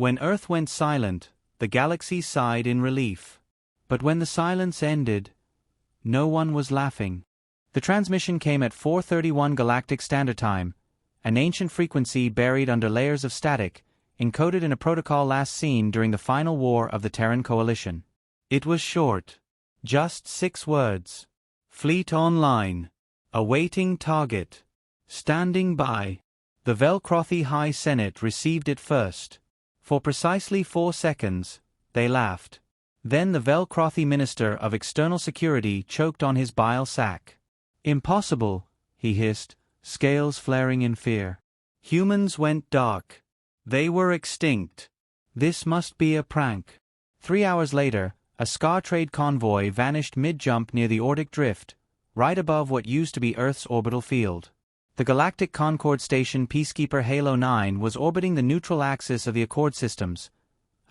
When Earth went silent, the galaxy sighed in relief. But when the silence ended, no one was laughing. The transmission came at 4:31 Galactic Standard Time, an ancient frequency buried under layers of static, encoded in a protocol last seen during the final war of the Terran Coalition. It was short. Just 6 words. Fleet online. Awaiting target. Standing by. The Velcrothi High Senate received it first. For precisely 4 seconds, they laughed. Then the Velcrothi Minister of External Security choked on his bile sac. "Impossible," he hissed, scales flaring in fear. Humans went dark. They were extinct. This must be a prank. 3 hours later, a Scar trade convoy vanished mid-jump near the Ordic Drift, right above what used to be Earth's orbital field. The Galactic Concord Station Peacekeeper Halo 9 was orbiting the neutral axis of the Accord systems,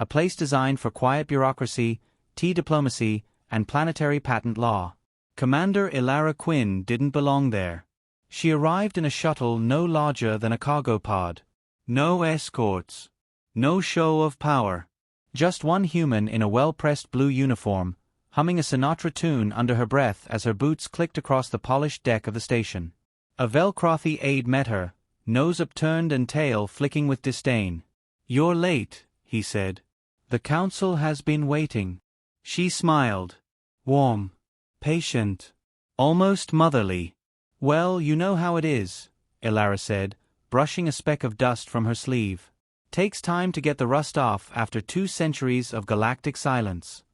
a place designed for quiet bureaucracy, tea diplomacy, and planetary patent law. Commander Ilara Quinn didn't belong there. She arrived in a shuttle no larger than a cargo pod. No escorts. No show of power. Just one human in a well-pressed blue uniform, humming a Sinatra tune under her breath as her boots clicked across the polished deck of the station. A Velcrothi aide met her, nose upturned and tail flicking with disdain. "You're late," he said. "The council has been waiting." She smiled. Warm. Patient. Almost motherly. "Well, you know how it is," Ilara said, brushing a speck of dust from her sleeve. "Takes time to get the rust off after 2 centuries of galactic silence."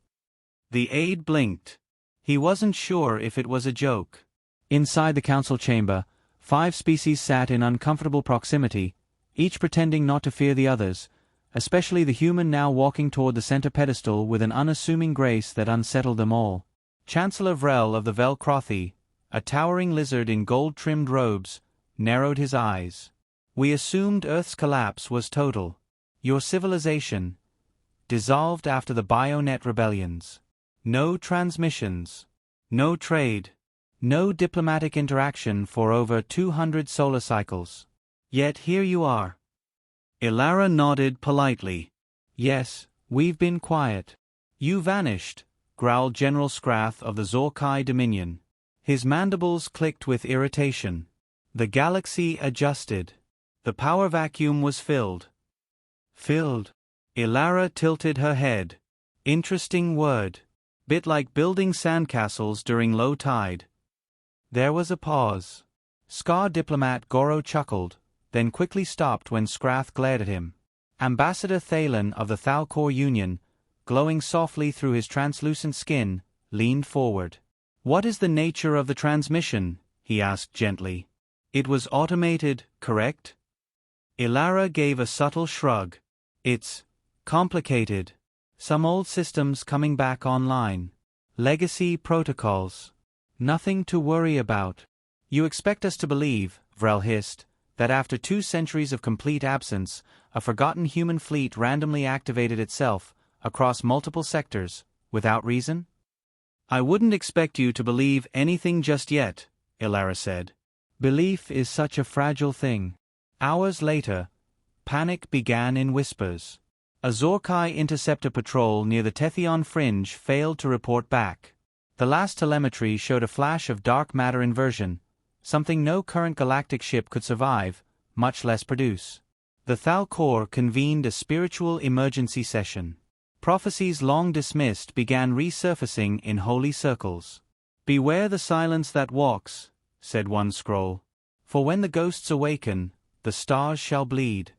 The aide blinked. He wasn't sure if it was a joke. Inside the council chamber, 5 species sat in uncomfortable proximity, each pretending not to fear the others, especially the human now walking toward the center pedestal with an unassuming grace that unsettled them all. Chancellor Vrel of the Velcrothi, a towering lizard in gold-trimmed robes, narrowed his eyes. "We assumed Earth's collapse was total. Your civilization dissolved after the Bionet rebellions. No transmissions. No trade. No diplomatic interaction for over 200 solar cycles. Yet here you are." Ilara nodded politely. "Yes, we've been quiet." "You vanished," growled General Scrath of the Zorkai Dominion. His mandibles clicked with irritation. The galaxy adjusted. The power vacuum was filled. Filled. Ilara tilted her head. Interesting word. Bit like building sandcastles during low tide. There was a pause. Scar diplomat Goro chuckled, then quickly stopped when Scrath glared at him. Ambassador Thalen of the Thalcor Union, glowing softly through his translucent skin, leaned forward. "What is the nature of the transmission?" he asked gently. "It was automated, correct?" Ilara gave a subtle shrug. "It's complicated. Some old systems coming back online. Legacy protocols. Nothing to worry about." "You expect us to believe," Vrel hissed, "that after 2 centuries of complete absence, a forgotten human fleet randomly activated itself, across multiple sectors, without reason?" "I wouldn't expect you to believe anything just yet," Ilara said. "Belief is such a fragile thing." Hours later, panic began in whispers. A Zorkai interceptor patrol near the Tethion fringe failed to report back. The last telemetry showed a flash of dark matter inversion, something no current galactic ship could survive, much less produce. The Thalcor convened a spiritual emergency session. Prophecies long dismissed began resurfacing in holy circles. "Beware the silence that walks," said one scroll. "For when the ghosts awaken, the stars shall bleed."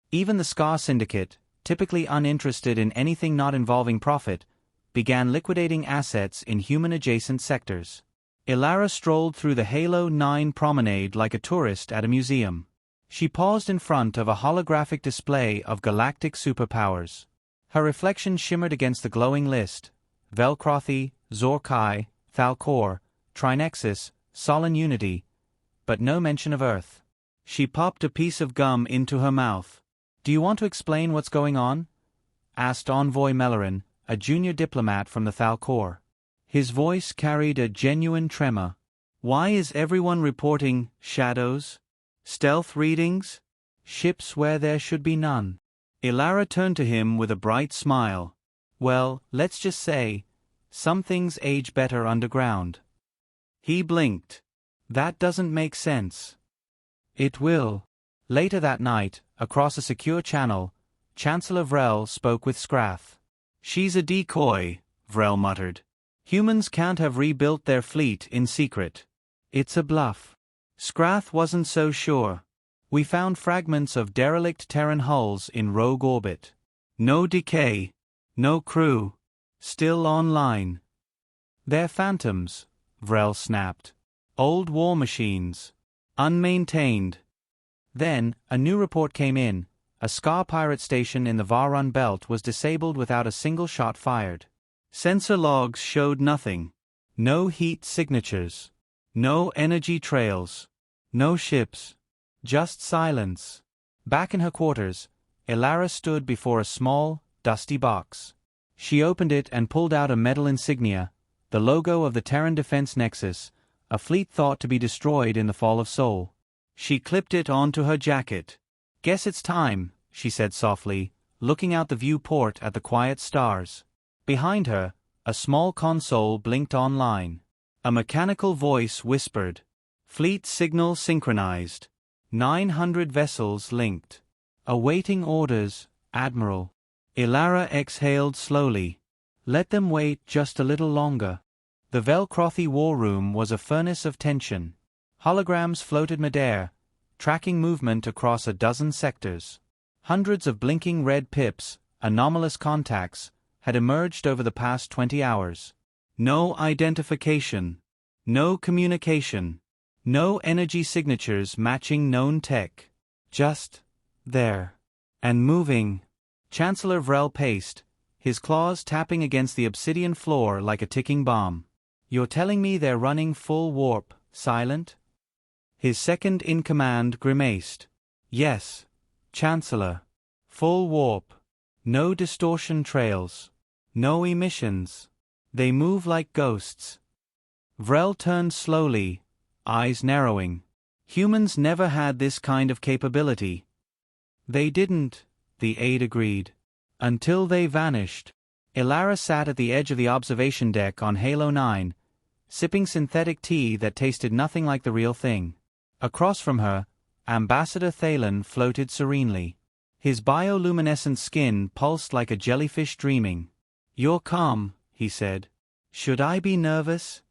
Even the Scar Syndicate, typically uninterested in anything not involving profit, began liquidating assets in human-adjacent sectors. Ilara strolled through the Halo 9 promenade like a tourist at a museum. She paused in front of a holographic display of galactic superpowers. Her reflection shimmered against the glowing list: Velcrothi, Zorkai, Thalcor, Trinexus, Solon Unity, but no mention of Earth. She popped a piece of gum into her mouth. "Do you want to explain what's going on?" asked Envoy Mellerin, a junior diplomat from the Thalcor. His voice carried a genuine tremor. "Why is everyone reporting shadows? Stealth readings? Ships where there should be none?" Ilara turned to him with a bright smile. Well, let's just say, some things age better underground. He blinked. That doesn't make sense. It will. Later that night, across a secure channel, Chancellor Vrel spoke with Scrath. She's a decoy, Vrel muttered. Humans can't have rebuilt their fleet in secret. It's a bluff. Scrath wasn't so sure. We found fragments of derelict Terran hulls in rogue orbit. No decay. No crew. Still online. They're phantoms, Vrel snapped. Old war machines. Unmaintained. Then, a new report came in. A Scar pirate station in the Varun belt was disabled without a single shot fired. Sensor logs showed nothing. No heat signatures. No energy trails. No ships. Just silence. Back in her quarters, Ilara stood before a small, dusty box. She opened it and pulled out a metal insignia, the logo of the Terran Defense Nexus, a fleet thought to be destroyed in the fall of Sol. She clipped it onto her jacket. Guess it's time, she said softly, looking out the viewport at the quiet stars. Behind her, a small console blinked online. A mechanical voice whispered. Fleet signal synchronized. 900 vessels linked. Awaiting orders, Admiral. Ilara exhaled slowly. Let them wait just a little longer. The Velkrothy war room was a furnace of tension. Holograms floated midair, tracking movement across a dozen sectors. Hundreds of blinking red pips, anomalous contacts, had emerged over the past 20 hours. No identification. No communication. No energy signatures matching known tech. Just there. And moving. Chancellor Vrel paced, his claws tapping against the obsidian floor like a ticking bomb. You're telling me they're running full warp, silent? His second-in-command grimaced. Yes, Chancellor. Full warp. No distortion trails. No emissions. They move like ghosts. Vrel turned slowly, eyes narrowing. Humans never had this kind of capability. They didn't, the aide agreed. Until they vanished. Ilara sat at the edge of the observation deck on Halo 9, sipping synthetic tea that tasted nothing like the real thing. Across from her, Ambassador Thalen floated serenely. His bioluminescent skin pulsed like a jellyfish dreaming. You're calm, he said. Should I be nervous?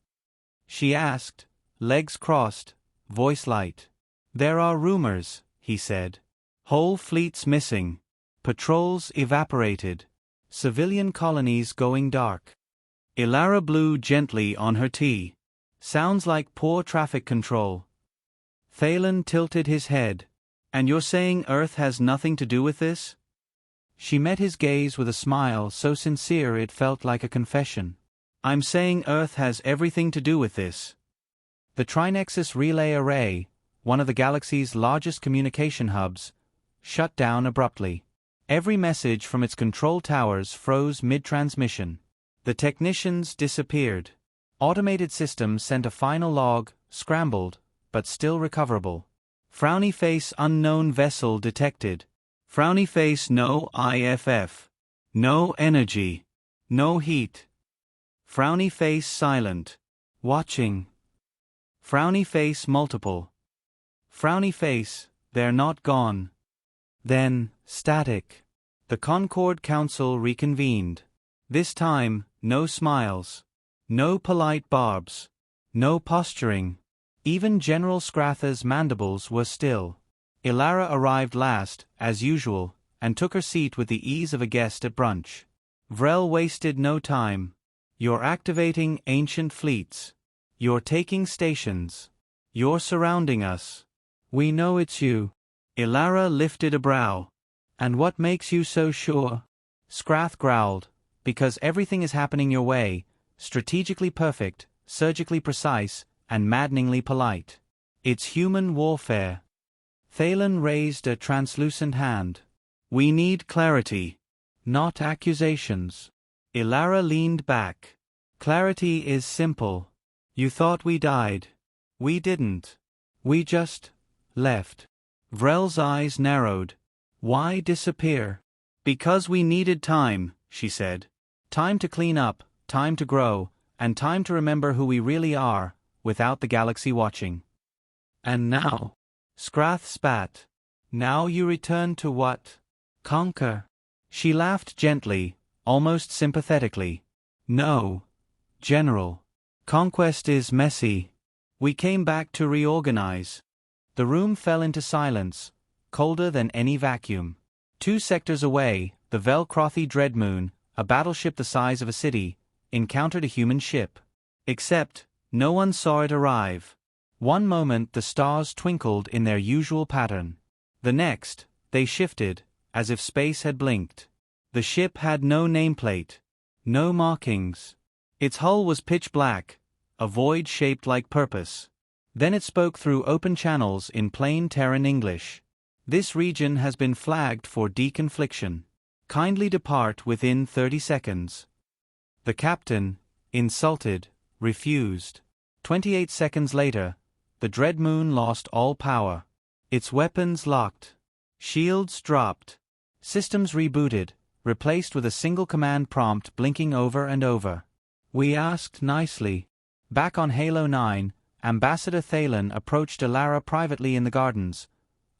She asked, legs crossed, voice light. There are rumors, he said. Whole fleets missing. Patrols evaporated. Civilian colonies going dark. Ilara blew gently on her tea. Sounds like poor traffic control. Thalen tilted his head. And you're saying Earth has nothing to do with this? She met his gaze with a smile so sincere it felt like a confession. I'm saying Earth has everything to do with this. The Trinexus Relay Array, one of the galaxy's largest communication hubs, shut down abruptly. Every message from its control towers froze mid-transmission. The technicians disappeared. Automated systems sent a final log, scrambled, but still recoverable. Frowny face unknown vessel detected. Frowny face no IFF. No energy. No heat. Frowny face silent. Watching. Frowny face multiple. Frowny face, they're not gone. Then, static. The Concord Council reconvened. This time, no smiles. No polite barbs. No posturing. Even General Scratha's mandibles were still. Ilara arrived last, as usual, and took her seat with the ease of a guest at brunch. Vrel wasted no time. You're activating ancient fleets. You're taking stations. You're surrounding us. We know it's you. Ilara lifted a brow. And what makes you so sure? Scrath growled. Because everything is happening your way, strategically perfect, surgically precise, and maddeningly polite. It's human warfare. Thalen raised a translucent hand. We need clarity. Not accusations. Ilara leaned back. Clarity is simple. You thought we died. We didn't. We just left. Vrel's eyes narrowed. Why disappear? Because we needed time, she said. Time to clean up, time to grow, and time to remember who we really are, without the galaxy watching. And now? Scrath spat. Now you return to what? Conquer. She laughed gently, almost sympathetically. No, General. Conquest is messy. We came back to reorganize. The room fell into silence, colder than any vacuum. 2 sectors away, the Velcrothy Dreadmoon, a battleship the size of a city, encountered a human ship. Except, no one saw it arrive. One moment the stars twinkled in their usual pattern. The next, they shifted, as if space had blinked. The ship had no nameplate. No markings. Its hull was pitch black, a void shaped like purpose. Then it spoke through open channels in plain Terran English. This region has been flagged for deconfliction. Kindly depart within 30 seconds. The captain, insulted, refused. 28 seconds later, the Dreadmoon lost all power. Its weapons locked. Shields dropped. Systems rebooted, replaced with a single command prompt blinking over and over. We asked nicely. Back on Halo 9, Ambassador Thalen approached Ilara privately in the gardens,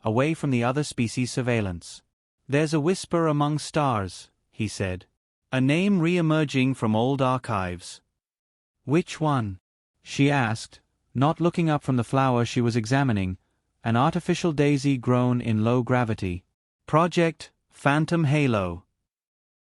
away from the other species' surveillance. There's a whisper among stars, he said. A name re-emerging from old archives. Which one? She asked, not looking up from the flower she was examining, an artificial daisy grown in low gravity. Project Phantom Halo.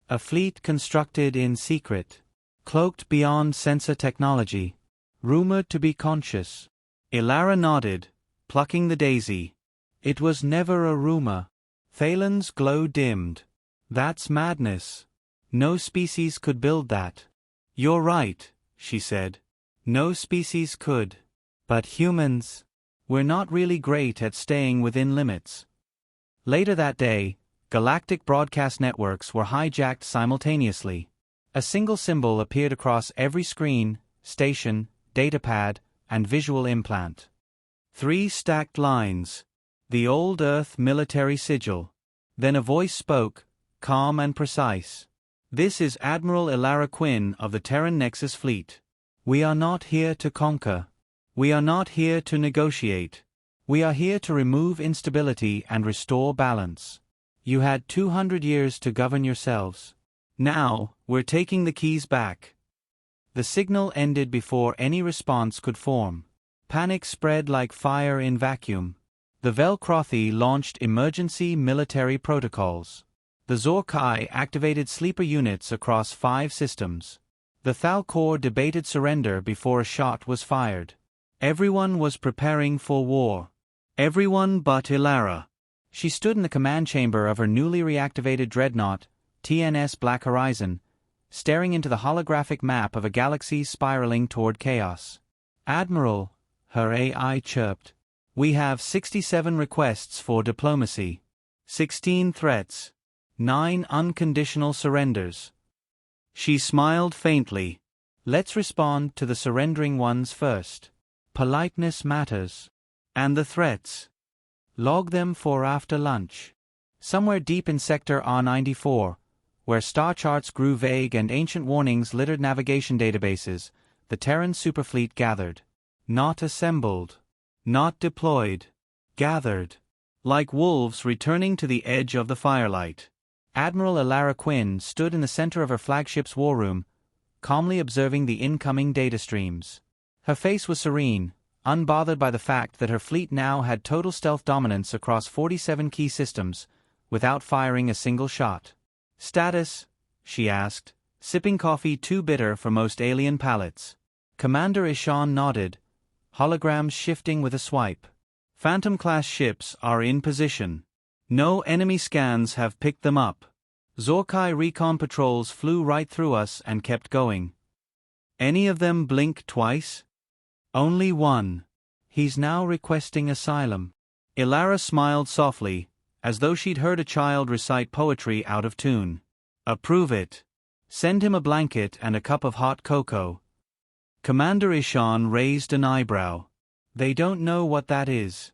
A fleet constructed in secret, cloaked beyond sensor technology, rumored to be conscious. Ilara nodded, plucking the daisy. It was never a rumor. Thalen's glow dimmed. That's madness. No species could build that. You're right, she said. No species could. But humans, we're not really great at staying within limits. Later that day, galactic broadcast networks were hijacked simultaneously. A single symbol appeared across every screen, station, datapad, and visual implant. 3 stacked lines. The old Earth military sigil. Then a voice spoke, calm and precise. This is Admiral Ilara Quinn of the Terran Nexus Fleet. We are not here to conquer. We are not here to negotiate. We are here to remove instability and restore balance. You had 200 years to govern yourselves. Now, we're taking the keys back. The signal ended before any response could form. Panic spread like fire in vacuum. The Velcrothy launched emergency military protocols. The Zorkai activated sleeper units across 5 systems. The Thalkor debated surrender before a shot was fired. Everyone was preparing for war. Everyone but Ilara. She stood in the command chamber of her newly reactivated dreadnought, TNS Black Horizon, staring into the holographic map of a galaxy spiraling toward chaos. Admiral, her AI chirped. We have 67 requests for diplomacy. 16 threats. 9 unconditional surrenders. She smiled faintly. Let's respond to the surrendering ones first. Politeness matters. And the threats. Log them for after lunch. Somewhere deep in Sector R94, where star charts grew vague and ancient warnings littered navigation databases, the Terran Superfleet gathered. Not assembled. Not deployed. Gathered. Like wolves returning to the edge of the firelight. Admiral Ilara Quinn stood in the center of her flagship's war room, calmly observing the incoming data streams. Her face was serene, unbothered by the fact that her fleet now had total stealth dominance across 47 key systems, without firing a single shot. Status? She asked, sipping coffee too bitter for most alien palates. Commander Ishan nodded, holograms shifting with a swipe. Phantom-class ships are in position. No enemy scans have picked them up. Zorkai recon patrols flew right through us and kept going. Any of them blink twice? Only one. He's now requesting asylum. Ilara smiled softly, as though she'd heard a child recite poetry out of tune. Approve it. Send him a blanket and a cup of hot cocoa. Commander Ishan raised an eyebrow. They don't know what that is.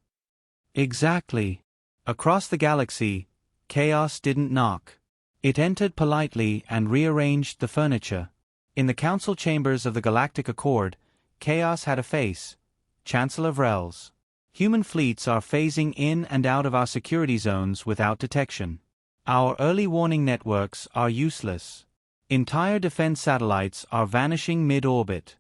Exactly. Across the galaxy, chaos didn't knock. It entered politely and rearranged the furniture. In the council chambers of the Galactic Accord, chaos had a face. Chancellor Vrel's. Human fleets are phasing in and out of our security zones without detection. Our early warning networks are useless. Entire defense satellites are vanishing mid-orbit.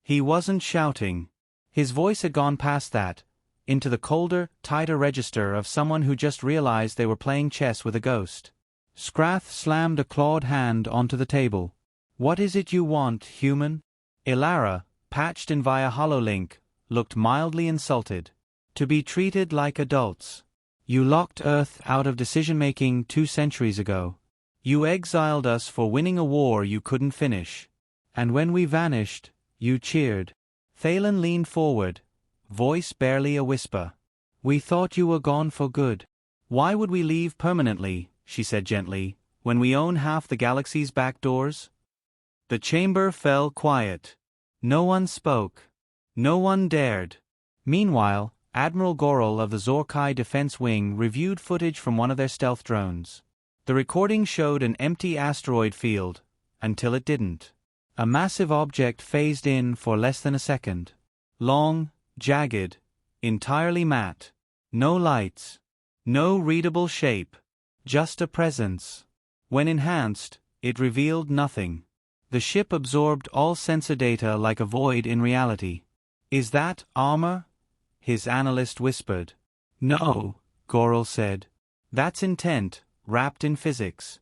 He wasn't shouting. His voice had gone past that, into the colder, tighter register of someone who just realized they were playing chess with a ghost. Scrath slammed a clawed hand onto the table. "What is it you want, human?" Ilara, patched in via HoloLink, looked mildly insulted. "To be treated like adults. You locked Earth out of decision-making 2 centuries ago. You exiled us for winning a war you couldn't finish. And when we vanished, you cheered." Thalen leaned forward, voice barely a whisper. "We thought you were gone for good." "Why would we leave permanently," she said gently, "when we own half the galaxy's back doors?" The chamber fell quiet. No one spoke. No one dared. Meanwhile, Admiral Goral of the Zorkai Defense Wing reviewed footage from one of their stealth drones. The recording showed an empty asteroid field, until it didn't. A massive object phased in for less than a second. Long, jagged, entirely matte. No lights. No readable shape. Just a presence. When enhanced, it revealed nothing. The ship absorbed all sensor data like a void in reality. "Is that armor?" his analyst whispered. "No," Goral said. "That's intent, wrapped in physics."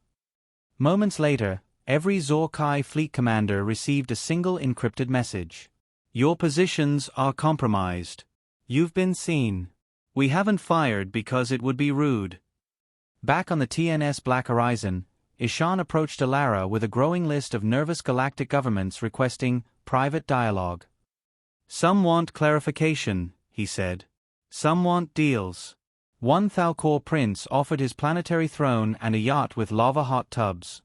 Moments later, every Zorkai fleet commander received a single encrypted message. "Your positions are compromised. You've been seen. We haven't fired because it would be rude." Back on the TNS Black Horizon, Ishan approached Ilara with a growing list of nervous galactic governments requesting private dialogue. "Some want clarification," he said. "Some want deals." One Thalkor prince offered his planetary throne and a yacht with lava-hot tubs.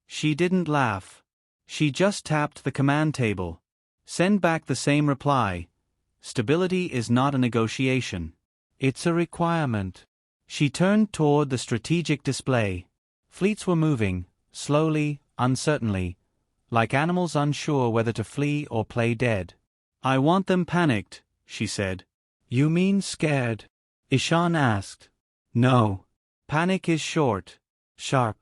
She didn't laugh. She just tapped the command table. "Send back the same reply. Stability is not a negotiation. It's a requirement." She turned toward the strategic display. Fleets were moving, slowly, uncertainly, like animals unsure whether to flee or play dead. "I want them panicked," she said. "You mean scared?" Ishan asked. "No. Panic is short. Sharp.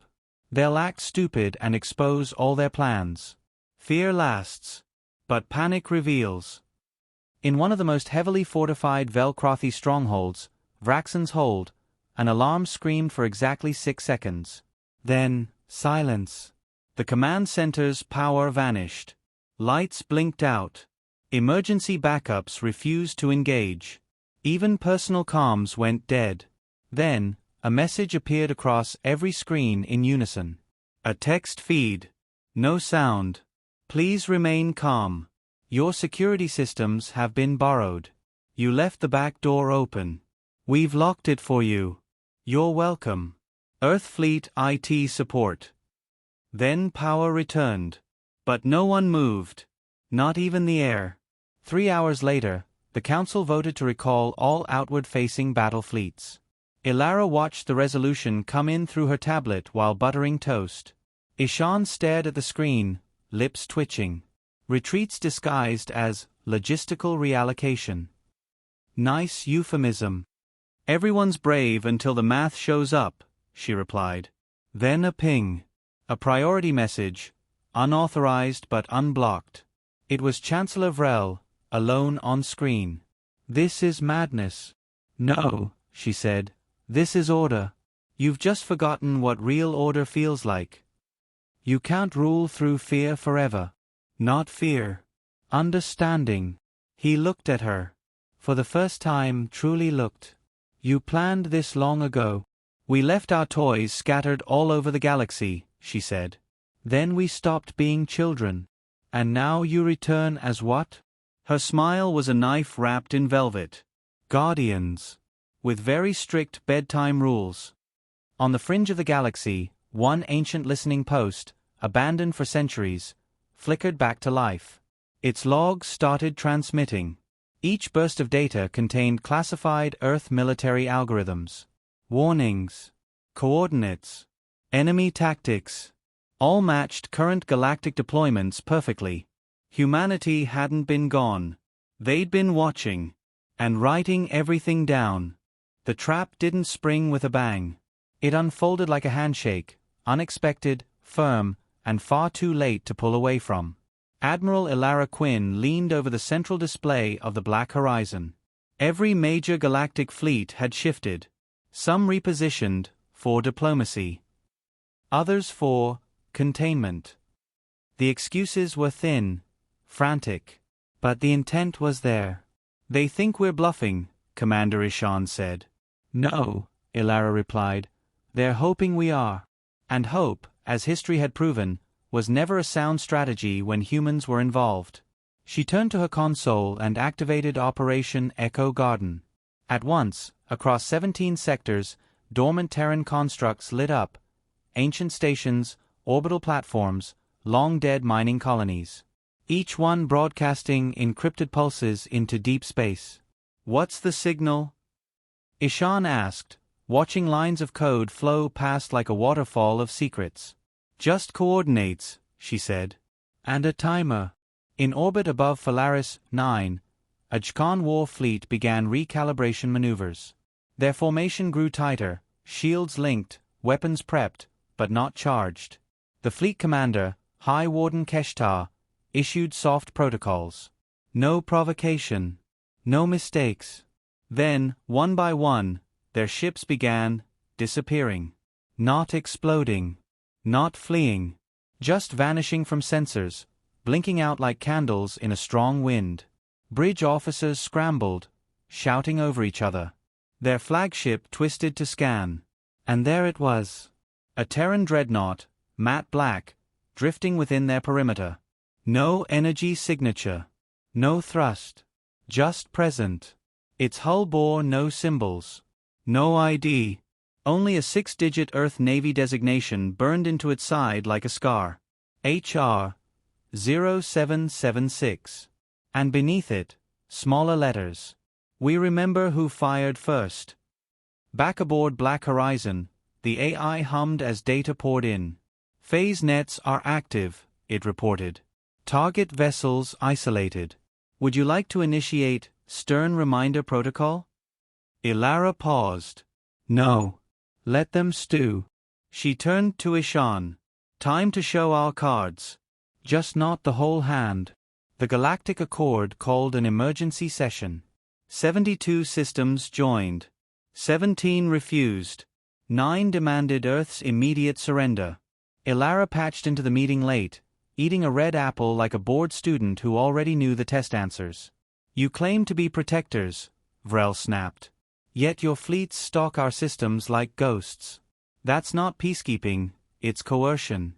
They'll act stupid and expose all their plans. Fear lasts. But panic reveals." In one of the most heavily fortified Velcrothi strongholds, Vraxon's Hold, an alarm screamed for exactly 6 seconds. Then, silence. The command center's power vanished. Lights blinked out. Emergency backups refused to engage. Even personal comms went dead. Then, a message appeared across every screen in unison. A text feed. No sound. "Please remain calm. Your security systems have been borrowed. You left the back door open. We've locked it for you. You're welcome. Earth Fleet IT support." Then power returned. But no one moved. Not even the air. 3 hours later, the Council voted to recall all outward-facing battle fleets. Ilara watched the resolution come in through her tablet while buttering toast. Ishan stared at the screen, lips twitching. Retreats disguised as logistical reallocation. Nice euphemism. "Everyone's brave until the math shows up," she replied. Then a ping. A priority message, unauthorized but unblocked. It was Chancellor Vrel, alone on screen. "This is madness." "No," she said. "This is order. You've just forgotten what real order feels like. You can't rule through fear forever. Not fear. Understanding." He looked at her. For the first time, truly looked. "You planned this long ago." "We left our toys scattered all over the galaxy," she said. "Then we stopped being children. And now you return as what?" Her smile was a knife wrapped in velvet. "Guardians. With very strict bedtime rules." On the fringe of the galaxy, one ancient listening post, abandoned for centuries, flickered back to life. Its logs started transmitting. Each burst of data contained classified Earth military algorithms. Warnings. Coordinates. Enemy tactics. All matched current galactic deployments perfectly. Humanity hadn't been gone. They'd been watching. And writing everything down. The trap didn't spring with a bang. It unfolded like a handshake, unexpected, firm, and far too late to pull away from. Admiral Ilara Quinn leaned over the central display of the black horizon. Every major galactic fleet had shifted. Some repositioned, for diplomacy. Others for containment. The excuses were thin, frantic. But the intent was there. "They think we're bluffing," Commander Ishan said. "No," Ilara replied. "They're hoping we are." And hope, as history had proven, was never a sound strategy when humans were involved. She turned to her console and activated Operation Echo Garden. At once, across 17 sectors, dormant Terran constructs lit up. Ancient stations, orbital platforms, long-dead mining colonies. Each one broadcasting encrypted pulses into deep space. "What's the signal?" Ishan asked, watching lines of code flow past like a waterfall of secrets. "Just coordinates," she said. "And a timer." In orbit above Phalaris 9, a Jkan war fleet began recalibration maneuvers. Their formation grew tighter, shields linked, weapons prepped, but not charged. The fleet commander, High Warden Keshtar, issued soft protocols. No provocation. No mistakes. Then, one by one, their ships began disappearing. Not exploding. Not fleeing. Just vanishing from sensors, blinking out like candles in a strong wind. Bridge officers scrambled, shouting over each other. Their flagship twisted to scan. And there it was. A Terran dreadnought, matte black, drifting within their perimeter. No energy signature. No thrust. Just present. Its hull bore no symbols. No ID. Only a 6-digit Earth Navy designation burned into its side like a scar. HR 0776. And beneath it, smaller letters. "We remember who fired first." Back aboard Black Horizon, the AI hummed as data poured in. "Phase nets are active," it reported. "Target vessels isolated. Would you like to initiate stern reminder protocol?" Ilara paused. "No. Let them stew." She turned to Ishan. "Time to show our cards. Just not the whole hand." The Galactic Accord called an emergency session. 72 systems joined. 17 refused. 9 demanded Earth's immediate surrender. Ilara patched into the meeting late, eating a red apple like a bored student who already knew the test answers. "You claim to be protectors," Vrel snapped. "Yet your fleets stalk our systems like ghosts. That's not peacekeeping, it's coercion."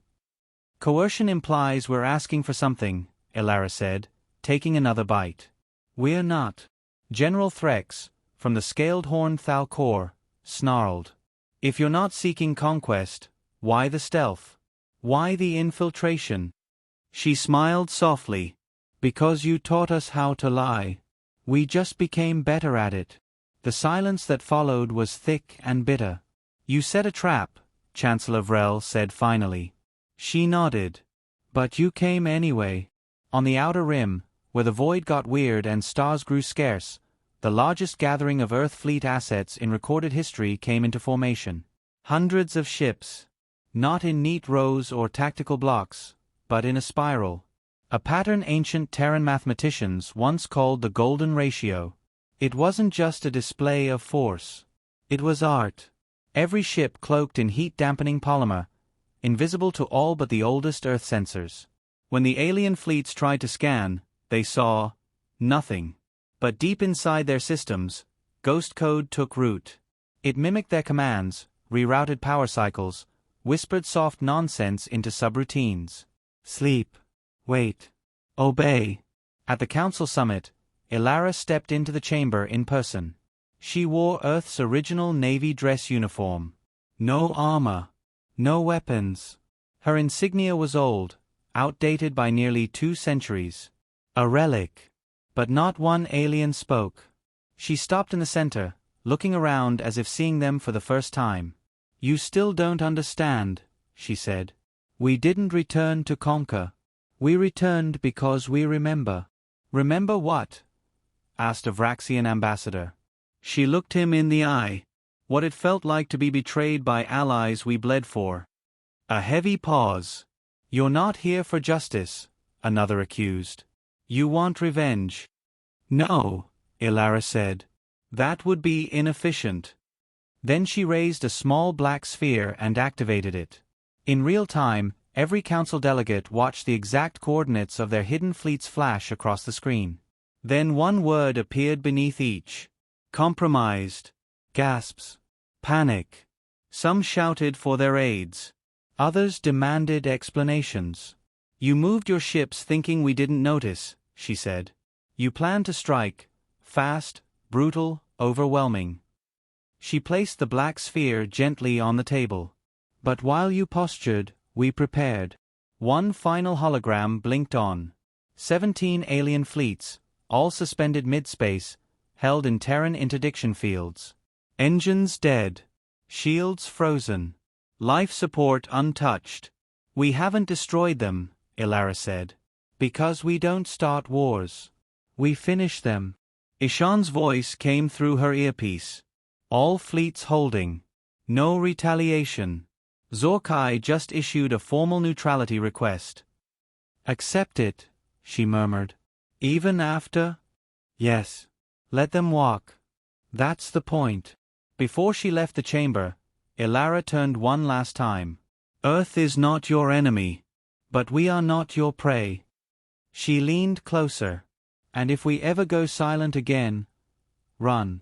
"Coercion implies we're asking for something," Ilara said, taking another bite. "We're not." General Threx, from the scaled-horned Thalcor, snarled. "If you're not seeking conquest, why the stealth? Why the infiltration?" She smiled softly. "Because you taught us how to lie. We just became better at it." The silence that followed was thick and bitter. "You set a trap," Chancellor Vrel said finally. She nodded. "But you came anyway." On the outer rim, where the void got weird and stars grew scarce, the largest gathering of Earth fleet assets in recorded history came into formation. Hundreds of ships. Not in neat rows or tactical blocks, but in a spiral. A pattern ancient Terran mathematicians once called the Golden Ratio. It wasn't just a display of force. It was art. Every ship cloaked in heat-dampening polymer, invisible to all but the oldest Earth sensors. When the alien fleets tried to scan, they saw nothing. But deep inside their systems, ghost code took root. It mimicked their commands, rerouted power cycles, whispered soft nonsense into subroutines. Sleep. Wait. Obey. At the Council Summit, Ilara stepped into the chamber in person. She wore Earth's original Navy dress uniform. No armor. No weapons. Her insignia was old, outdated by nearly 2 centuries. A relic. But not one alien spoke. She stopped in the center, looking around as if seeing them for the first time. You still don't understand, she said. We didn't return to conquer. We returned because we remember. Remember what? Asked a Vraxian ambassador. She looked him in the eye. What it felt like to be betrayed by allies we bled for. A heavy pause. You're not here for justice, another accused. You want revenge. No, Ilara said. That would be inefficient. Then she raised a small black sphere and activated it. In real time, every council delegate watched the exact coordinates of their hidden fleets flash across the screen. Then one word appeared beneath each. Compromised. Gasps. Panic. Some shouted for their aides. Others demanded explanations. You moved your ships thinking we didn't notice, she said. You planned to strike. Fast, brutal, overwhelming. She placed the black sphere gently on the table. But while you postured, we prepared. One final hologram blinked on. 17 alien fleets, all suspended mid-space, held in Terran interdiction fields. Engines dead. Shields frozen. Life support untouched. We haven't destroyed them, Ilara said. Because we don't start wars. We finish them. Ishan's voice came through her earpiece. All fleets holding. No retaliation. Zorkai just issued a formal neutrality request. Accept it, she murmured. Even after? Yes. Let them walk. That's the point. Before she left the chamber, Ilara turned one last time. Earth is not your enemy. But we are not your prey. She leaned closer. And if we ever go silent again, run.